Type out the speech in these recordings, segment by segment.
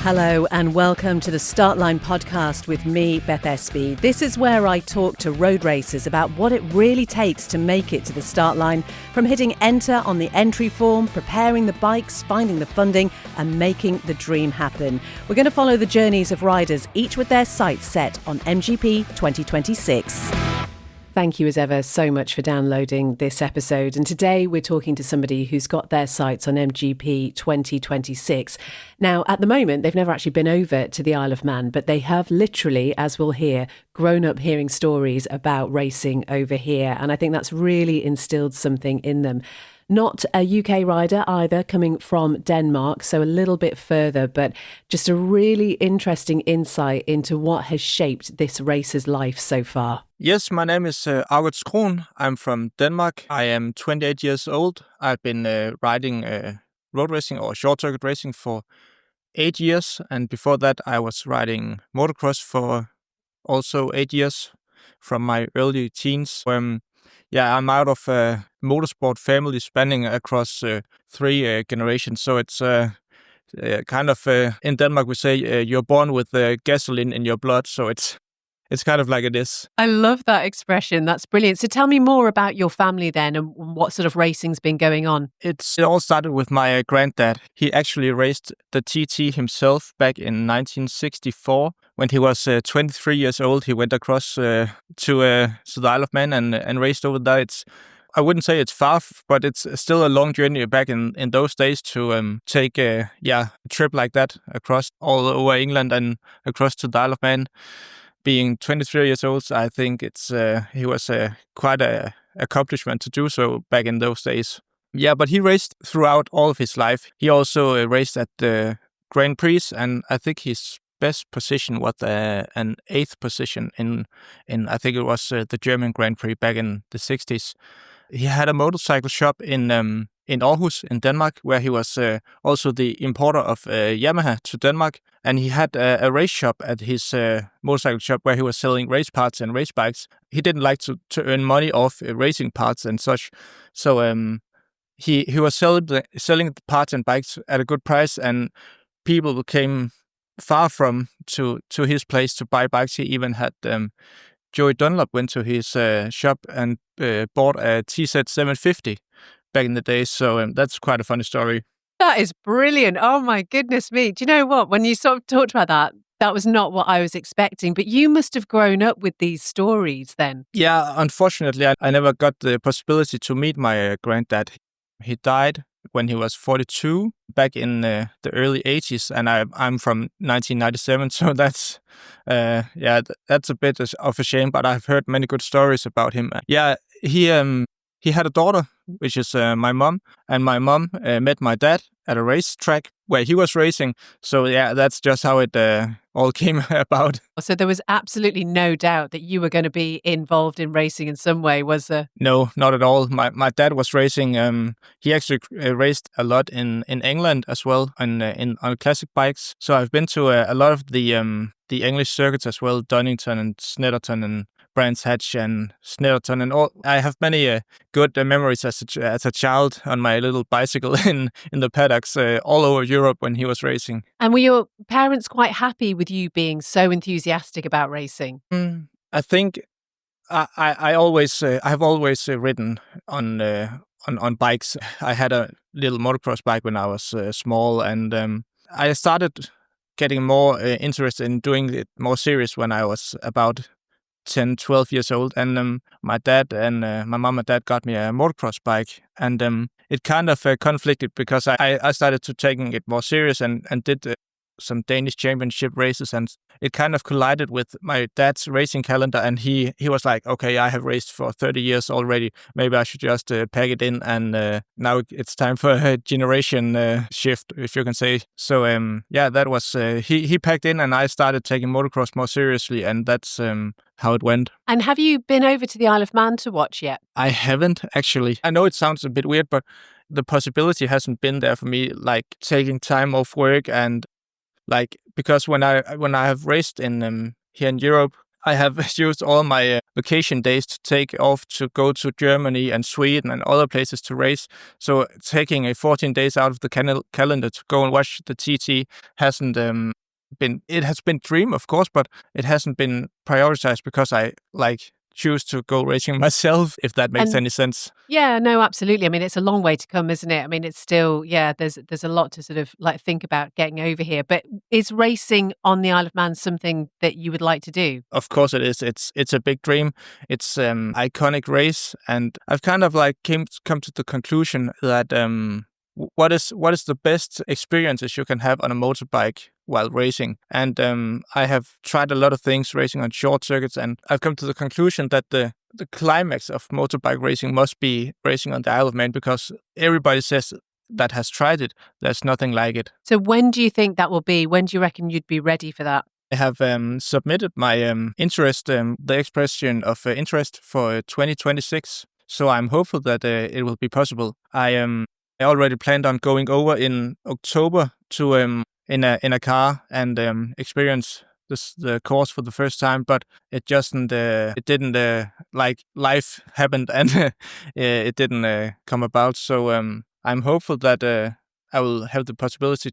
Hello and welcome to the Startline podcast with me, Beth Espy. This is where I talk to road racers about what it really takes to make it to the start line, from hitting enter on the entry form, preparing the bikes, finding the funding and making the dream happen. We're going to follow the journeys of riders, each with their sights set on MGP 2026. Thank you as ever so much for downloading this episode. And today we're talking to somebody who's got their sights on MGP 2026. Now, at the moment, they've never actually been over to the Isle of Man, but they have literally, as we'll hear, grown up hearing stories about racing over here. And I think that's really instilled something in them. Not a UK rider either, coming from Denmark, so a little bit further, but just a really interesting insight into what has shaped this racer's life so far. Yes, my name is August Kroon. I'm from Denmark. I am 28 years old. I've been riding road racing or short circuit racing for 8 years. And before that, I was riding motocross for also 8 years from my early teens. I'm out of a motorsport family spanning across 3 generations. So it's kind of, in Denmark, we say you're born with gasoline in your blood. So it's kind of like it is. I love that expression. That's brilliant. So tell me more about your family then and what sort of racing's been going on. It all started with my granddad. He actually raced the TT himself back in 1964. When he was 23 years old, he went across to the Isle of Man and raced over there. I wouldn't say it's far, but it's still a long journey back in those days to take a trip like that across all over England and across to the Isle of Man. Being 23 years old, I think he was quite an accomplishment to do so back in those days. Yeah, but he raced throughout all of his life. He also raced at the Grand Prix, and I think his best position was an 8th position in I think it was the German Grand Prix back in the 60s. He had a motorcycle shop in Aarhus in Denmark, where he was also the importer of Yamaha to Denmark. And he had a race shop at his motorcycle shop where he was selling race parts and race bikes. He didn't like to earn money off racing parts and such. So he was selling the parts and bikes at a good price, and people came far from to his place to buy bikes. He even had Joey Dunlop went to his shop and bought a TZ750 back in the day. So that's quite a funny story. That is brilliant. Oh my goodness me. Do you know what? When you sort of talked about that was not what I was expecting, but you must have grown up with these stories then. Yeah, unfortunately, I never got the possibility to meet my granddad. He died when he was 42 back in the early 80s, and I'm from 1997, so that's a bit of a shame, but I've heard many good stories about him. Yeah, he had a daughter, which is my mom, and my mom met my dad at a racetrack where he was racing. So yeah, that's just how it all came about. So there was absolutely no doubt that you were going to be involved in racing in some way, was there? No, not at all. My dad was racing. He actually raced a lot in England as well, on classic bikes. So I've been to a lot of the English circuits as well, Donington and Snetterton and Brands Hatch and Snetterton and all. I have many good memories as a child on my little bicycle in the paddocks all over Europe when he was racing. And were your parents quite happy with you being so enthusiastic about racing? I think I have always ridden on bikes. I had a little motocross bike when I was small, and I started getting more interested in doing it more serious when I was about 10, 12 years old, and my dad and my mom and dad got me a motocross bike, and it kind of conflicted because I started to taking it more serious and did some Danish championship races, and it kind of collided with my dad's racing calendar, and he was like, okay, I have raced for 30 years already, maybe I should just pack it in, and now it's time for a generation shift, if you can say. So that was he packed in, and I started taking motocross more seriously, and that's how it went. And have you been over to the Isle of Man to watch yet? I haven't, actually. I know it sounds a bit weird, but the possibility hasn't been there for me, like taking time off work, and like, because when I have raced in here in Europe, I have used all my vacation days to take off to go to Germany and Sweden and other places to race. So taking a 14 days out of the calendar to go and watch the TT hasn't been. It has been dream, of course, but it hasn't been prioritized because I choose to go racing myself. If that makes any sense. Yeah, no, absolutely. I mean, it's a long way to come, isn't it? I mean, it's still, yeah, there's a lot to sort of like think about getting over here. But is racing on the Isle of Man something that you would like to do? Of course it is. It's a big dream. It's iconic race, and I've kind of like come to the conclusion that what is the best experiences you can have on a motorbike while racing. And I have tried a lot of things racing on short circuits, and I've come to the conclusion that the climax of motorbike racing must be racing on the Isle of Man, because everybody says that has tried it, there's nothing like it. So when do you think that will be? When do you reckon you'd be ready for that? I have submitted my interest, the expression of interest for 2026. So I'm hopeful that it will be possible. I already planned on going over in October to in a car and experience the course for the first time, but it just it didn't like life happened and it didn't come about. So I'm hopeful that I will have the possibility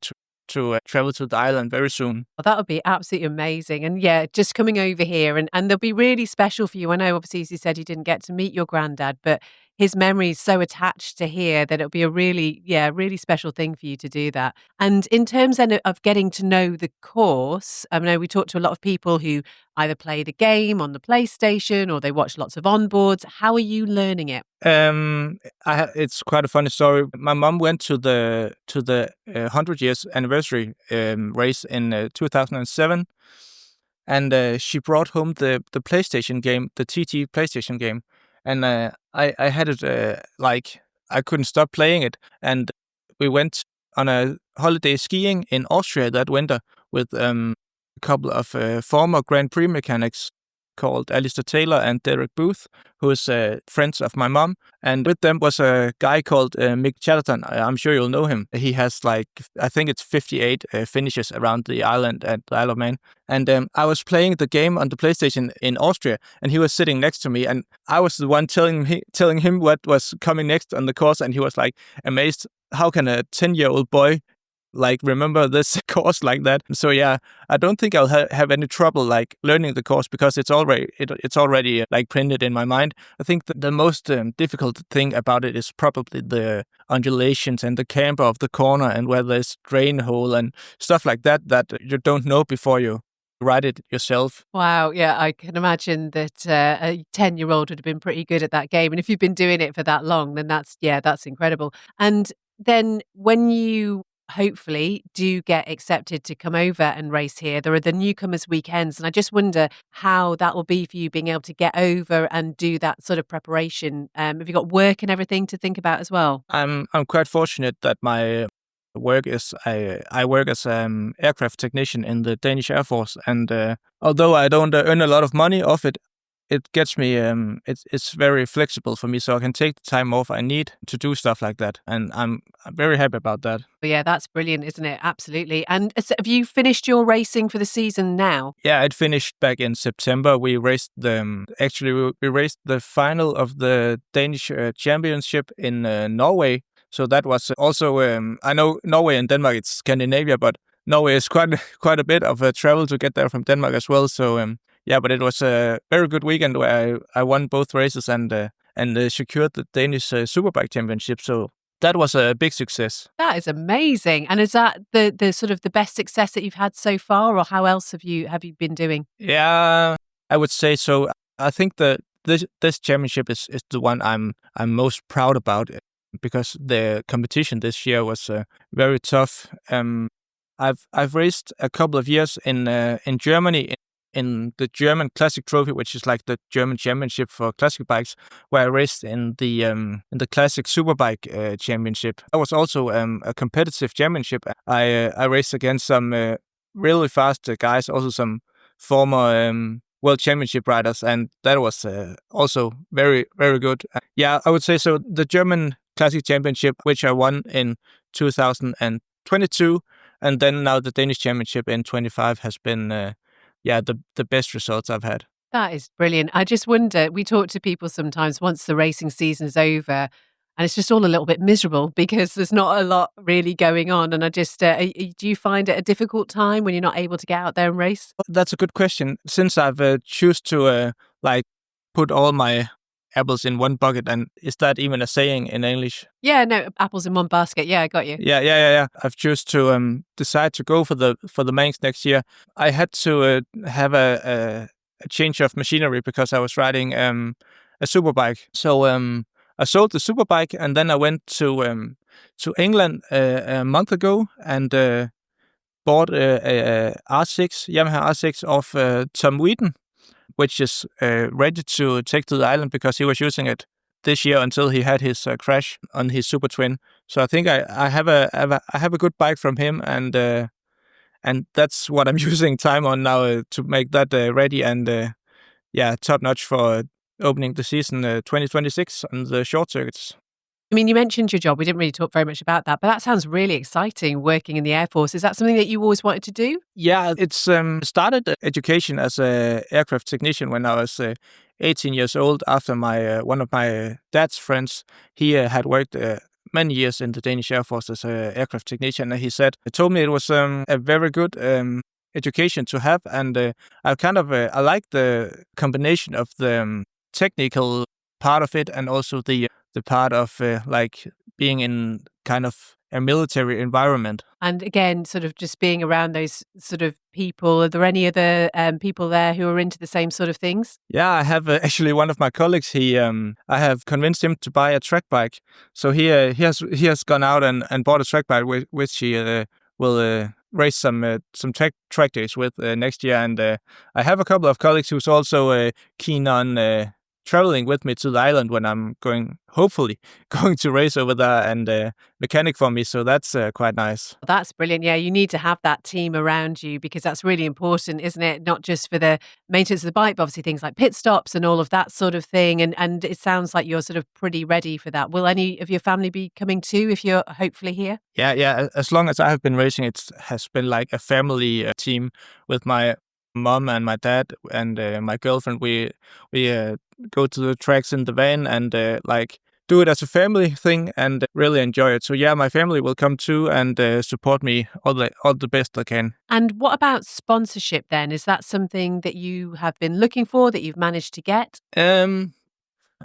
to travel to the island very soon. Well, that would be absolutely amazing. And yeah, just coming over here and they'll be really special for you. I know, obviously, as you said, you didn't get to meet your granddad, but his memory is so attached to here that it'll be a really, really special thing for you to do that. And in terms then of getting to know the course, I know we talked to a lot of people who either play the game on the PlayStation or they watch lots of onboards. How are you learning it? It's quite a funny story. My mom went to the 100 years anniversary race in 2007, and she brought home the PlayStation game, the TT PlayStation game, and I had it like I couldn't stop playing it, and we went on a holiday skiing in Austria that winter with a couple of former Grand Prix mechanics called Alistair Taylor and Derek Booth, who is friends of my mom. And with them was a guy called Mick Chatterton. I'm sure you'll know him. He has I think it's 58 finishes around the island at the Isle of Man. And I was playing the game on the PlayStation in Austria, and he was sitting next to me, and I was the one telling him what was coming next on the course, and he was like amazed. How can a 10-year-old boy remember this course like that? So yeah, I don't think I'll have any trouble learning the course, because it's already printed in my mind. I think the most difficult thing about it is probably the undulations and the camber of the corner, and where there's drain hole and stuff like that you don't know before you ride it yourself. Wow, yeah, I can imagine that a 10-year-old would have been pretty good at that game. And if you've been doing it for that long, then that's incredible. And then when you hopefully do get accepted to come over and race here, there are the newcomers weekends, and I just wonder how that will be for you, being able to get over and do that sort of preparation. Have you got work and everything to think about as well? I'm quite fortunate that my work is I work as an aircraft technician in the Danish Air Force, and although I don't earn a lot of money off it, it gets me. It's very flexible for me, so I can take the time off I need to do stuff like that, and I'm very happy about that. But yeah, that's brilliant, isn't it? Absolutely. And have you finished your racing for the season now? Yeah, it finished back in September. We raced we raced the final of the Danish championship in Norway. So that was also I know Norway and Denmark, it's Scandinavia, but Norway is quite a bit of a travel to get there from Denmark as well. So yeah, but it was a very good weekend where I won both races and secured the Danish Superbike Championship. So that was a big success. That is amazing. And is that the sort of the best success that you've had so far, or how else have you been doing? Yeah, I would say so. I think that this championship is the one I'm most proud about, because the competition this year was very tough. I've raced a couple of years in Germany in the German Classic Trophy, which is like the German championship for classic bikes, where I raced in the Classic Superbike Championship. That was also a competitive championship. I raced against some really fast guys, also some former World Championship riders, and that was also very, very good. Yeah, I would say so. The German Classic Championship, which I won in 2022, and then now the Danish Championship in 25 has been the best results I've had. That is brilliant. I just wonder, we talk to people sometimes once the racing season is over, and it's just all a little bit miserable because there's not a lot really going on. And I just, do you find it a difficult time when you're not able to get out there and race? That's a good question. Since I've choose to like put all my apples in one bucket, and is that even a saying in English? Yeah, no, apples in one basket. Yeah, I got you. Yeah. I've choose to decide to go for the Manx next year. I had to have a change of machinery because I was riding a superbike. So I sold the superbike, and then I went to England a month ago and bought a R6 Yamaha R6 of Tom Wheaton, which is ready to take to the island because he was using it this year until he had his crash on his Super Twin. So I think I have a good bike from him, and that's what I'm using time on now to make that ready and top notch for opening the season 2026 on the short circuits. I mean, you mentioned your job. We didn't really talk very much about that, but that sounds really exciting working in the Air Force. Is that something that you always wanted to do? Yeah, it's started education as a aircraft technician when I was 18 years old. After my one of my dad's friends, he had worked many years in the Danish Air Force as an aircraft technician, and he told me it was a very good education to have, and I kind of I like the combination of the technical part of it and also the part of like being in kind of a military environment. And again, sort of just being around those sort of people. Are there any other people there who are into the same sort of things? Yeah, I have actually one of my colleagues. I have convinced him to buy a track bike. So he has gone out and bought a track bike which he will race some track days with next year. And I have a couple of colleagues who's also keen on traveling with me to the island when I'm hopefully going to race over there and mechanic for me. So that's quite nice. That's brilliant. Yeah, you need to have that team around you because that's really important, isn't it? Not just for the maintenance of the bike, but obviously things like pit stops and all of that sort of thing. And it sounds like you're sort of pretty ready for that. Will any of your family be coming too if you're hopefully here? Yeah. As long as I have been racing, it has been like a family team with my mom and my dad and my girlfriend. We go to the tracks in the van and like do it as a family thing and really enjoy it. So yeah, my family will come too and support me all the best they can. And what about sponsorship then? Is that something that you have been looking for that you've managed to get?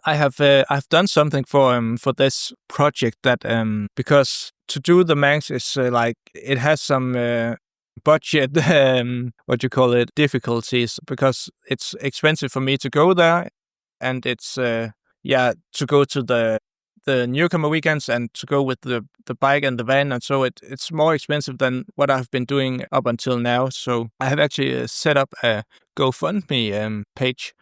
I've done something for this project that because to do the Manx is like it has some budget what you call it difficulties because it's expensive for me to go there and it's to go to the newcomer weekends and to go with the bike and the van, and so it's more expensive than what I've been doing up until now. So I have actually set up a GoFundMe page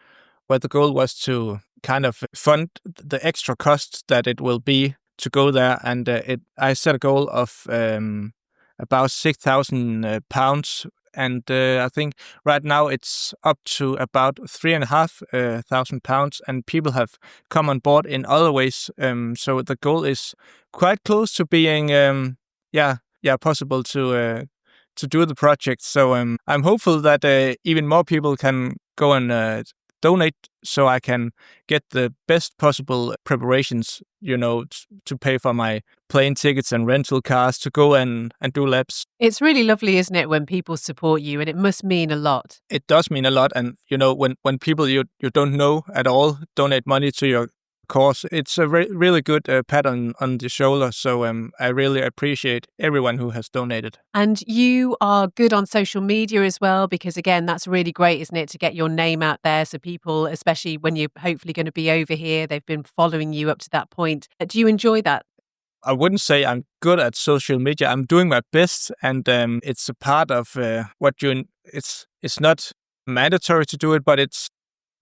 where the goal was to kind of fund the extra costs that it will be to go there, and I set a goal of about £6,000, and I think right now it's up to about £3,500, and people have come on board in other ways. So the goal is quite close to being possible to do the project. So I'm hopeful that even more people can go and donate so I can get the best possible preparations, to pay for my plane tickets and rental cars to go and do laps. It's really lovely, isn't it, when people support you, and it must mean a lot. It does mean a lot. And, when people you don't know at all donate money to your cause, it's a really good pat on the shoulder. So I really appreciate everyone who has donated. And you are good on social media as well, because again, that's really great, isn't it, to get your name out there so people, especially when you're hopefully going to be over here, they've been following you up to that point. Do you enjoy that? I wouldn't say I'm good at social media. I'm doing my best, and it's a part of It's not mandatory to do it, but it's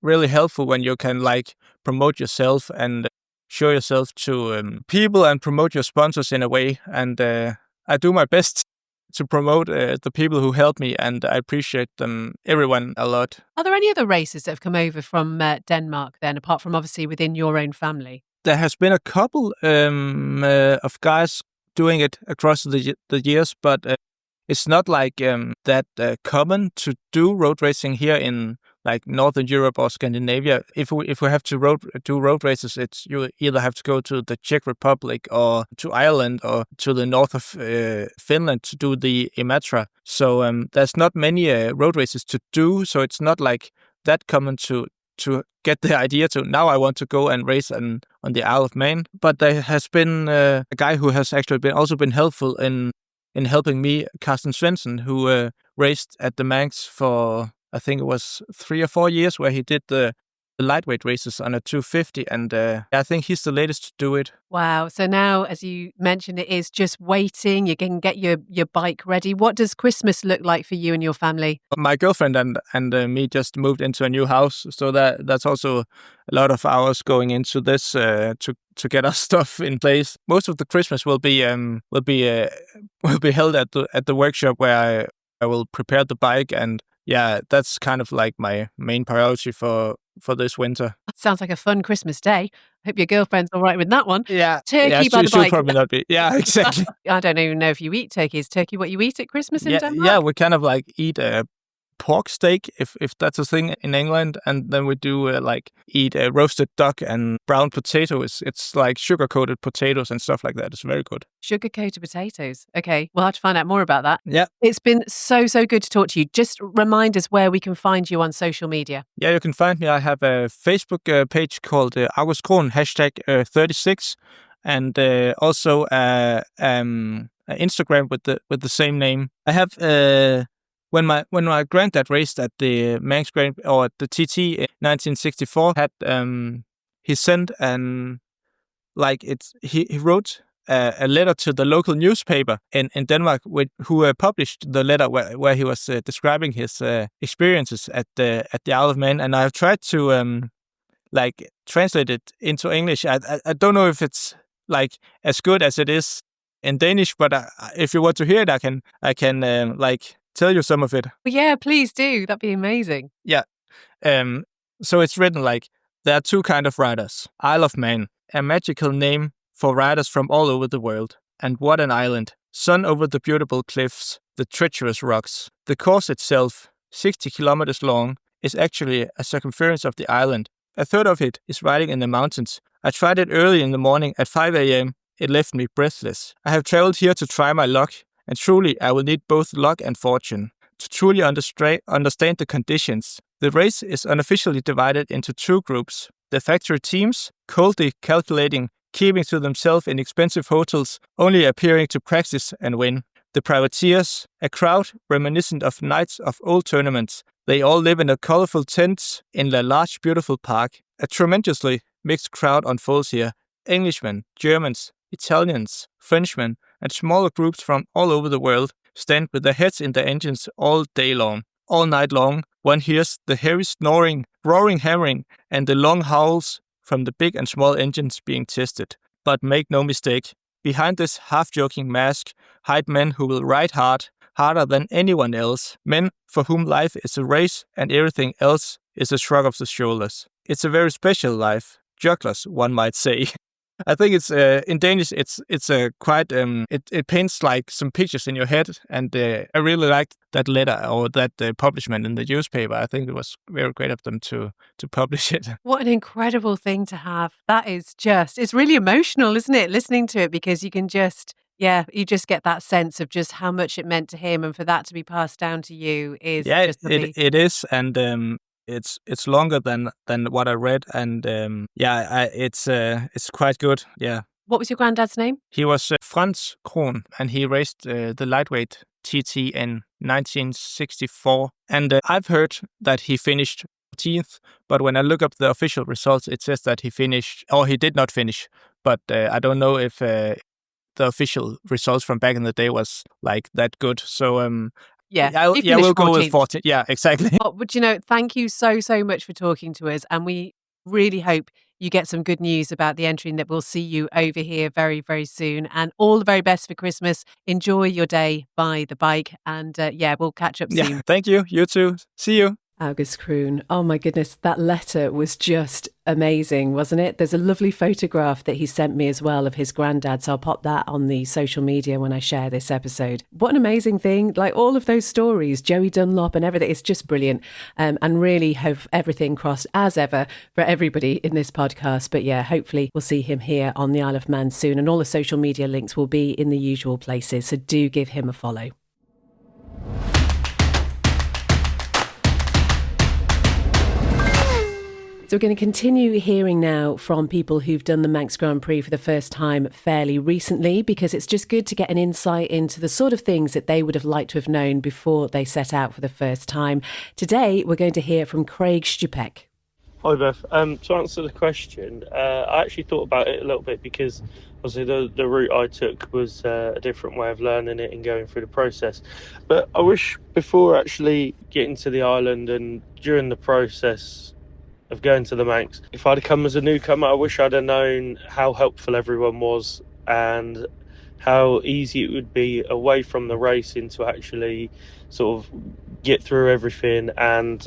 really helpful when you can like promote yourself and show yourself to people and promote your sponsors in a way. And I do my best to promote the people who help me, and I appreciate everyone a lot. Are there any other races that have come over from Denmark then, apart from obviously within your own family? There has been a couple of guys doing it across the years, but it's not like that common to do road racing here in like Northern Europe or Scandinavia. If we have to do road races, it's you either have to go to the Czech Republic or to Ireland or to the north of Finland to do the Imatra. So there's not many road races to do. So it's not like that common to get the idea to now I want to go and race on the Isle of Man. But there has been a guy who has actually also been helpful in helping me, Carsten Svensson, who raced at the Manx for I think it was 3 or 4 years, where he did the lightweight races on a 250, and I think he's the latest to do it. Wow. So now, as you mentioned, it is just waiting. You can get your bike ready. What does Christmas look like for you and your family? My girlfriend and me just moved into a new house, so that's also a lot of hours going into this to get our stuff in place. Most of the Christmas will be held at the workshop where I will prepare the bike, and yeah, that's kind of like my main priority for this winter. That sounds like a fun Christmas day. Hope your girlfriend's all right with that one. Yeah, Turkey by the she'll bike. probably not be. Yeah, exactly. I don't even know if you eat turkey. Is turkey what you eat at Christmas in Denmark? Yeah, we kind of like eat a pork steak, if that's a thing in England, and then we do eat a roasted duck and brown potatoes. It's like sugar-coated potatoes and stuff like that. It's very good. Sugar-coated potatoes. Okay, we'll have to find out more about that. Yeah. It's been so good to talk to you. Just remind us where we can find you on social media. Yeah, you can find me. I have a Facebook page called August Kroon, #36, and also Instagram with the same name. I have when my granddad raced at the Manx or at the TT in 1964, he sent he wrote a letter to the local newspaper in Denmark, who published the letter where he was describing his experiences at the Isle of Man, and I've tried to translate it into English. I don't know if it's like as good as it is in Danish, but if you want to hear it, I can tell you some of it. Well, yeah, please do. That'd be amazing. Yeah. So it's written like, there are two kind of riders. Isle of Man, a magical name for riders from all over the world. And what an island. Sun over the beautiful cliffs, the treacherous rocks. The course itself, 60 kilometers long, is actually a circumference of the island. A third of it is riding in the mountains. I tried it early in the morning at 5 a.m. It left me breathless. I have traveled here to try my luck, and truly I will need both luck and fortune to truly understand the conditions. The race is unofficially divided into two groups. The factory teams, coldly calculating, keeping to themselves in expensive hotels, only appearing to practice and win. The privateers, a crowd reminiscent of nights of old tournaments. They all live in a colorful tents in a large beautiful park. A tremendously mixed crowd unfolds here. Englishmen, Germans, Italians, Frenchmen, and smaller groups from all over the world stand with their heads in their engines all day long. All night long, one hears the heavy snoring, roaring hammering, and the long howls from the big and small engines being tested. But make no mistake, behind this half-joking mask hide men who will ride hard, harder than anyone else. Men for whom life is a race and everything else is a shrug of the shoulders. It's a very special life. Jugglers, one might say. I think it's in Danish. It's a quite it paints like some pictures in your head, and I really liked that letter or that publishment in the newspaper. I think it was very great of them to publish it. What an incredible thing to have! That is it's really emotional, isn't it? Listening to it, because you can you just get that sense of just how much it meant to him, and for that to be passed down to you is just lovely. It is, and it's longer than what I read, and it's quite good. Yeah. What was your granddad's name? He was August Kroon, and he raced the lightweight TT in 1964. And I've heard that he finished 14th, but when I look up the official results, it says that he did not finish. But I don't know if the official results from back in the day was like that good. So we'll go with 14. Yeah, exactly. Oh, but thank you so much for talking to us, and we really hope you get some good news about the entry and that we'll see you over here very, very soon. And all the very best for Christmas. Enjoy your day by the bike, and we'll catch up soon. Yeah, thank you. You too. See you. August Kroon. Oh my goodness, that letter was just amazing, wasn't it? There's a lovely photograph that he sent me as well of his granddad, so I'll pop that on the social media when I share this episode. What an amazing thing. Like all of those stories, Joey Dunlop and everything, it's just brilliant. And really have everything crossed as ever for everybody in this podcast. But yeah, hopefully we'll see him here on the Isle of Man soon, and all the social media links will be in the usual places, so do give him a follow. So we're going to continue hearing now from people who've done the Manx Grand Prix for the first time fairly recently, because it's just good to get an insight into the sort of things that they would have liked to have known before they set out for the first time. Today, we're going to hear from Craig Stupek. Hi Beth. To answer the question, I actually thought about it a little bit, because obviously the route I took was a different way of learning it and going through the process. But I wish before actually getting to the island and during the process of going to the Manx, if I'd have come as a newcomer, I wish I'd have known how helpful everyone was and how easy it would be away from the racing to actually sort of get through everything. And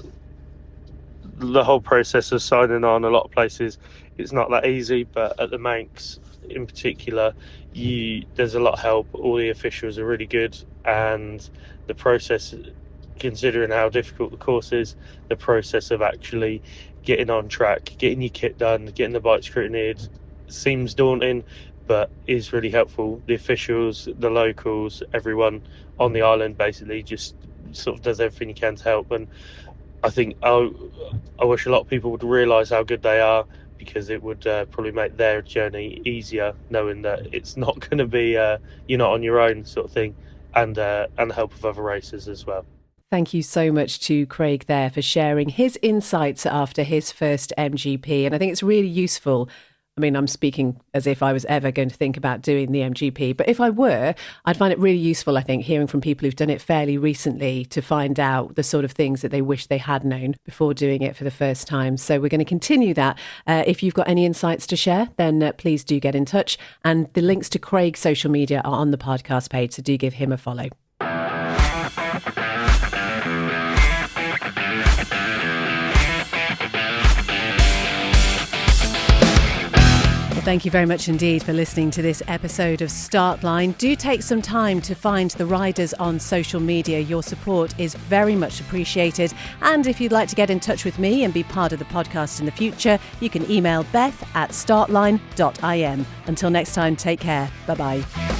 the whole process of signing on, a lot of places it's not that easy, but at the Manx in particular, there's a lot of help. All the officials are really good, and the process, considering how difficult the course is, the process of actually getting on track, getting your kit done, getting the bike scrutinized seems daunting, but is really helpful. The officials, the locals, everyone on the island basically just sort of does everything you can to help. And I think I wish a lot of people would realise how good they are, because it would probably make their journey easier, knowing that it's not going to be you're not on your own sort of thing, and the help of other racers as well. Thank you so much to Craig there for sharing his insights after his first MGP. And I think it's really useful. I mean, I'm speaking as if I was ever going to think about doing the MGP, but if I were, I'd find it really useful, I think, hearing from people who've done it fairly recently to find out the sort of things that they wish they had known before doing it for the first time. So we're going to continue that. If you've got any insights to share, then please do get in touch. And the links to Craig's social media are on the podcast page, so do give him a follow. Thank you very much indeed for listening to this episode of Startline. Do take some time to find the riders on social media. Your support is very much appreciated. And if you'd like to get in touch with me and be part of the podcast in the future, you can email beth@startline.im. Until next time, take care. Bye-bye.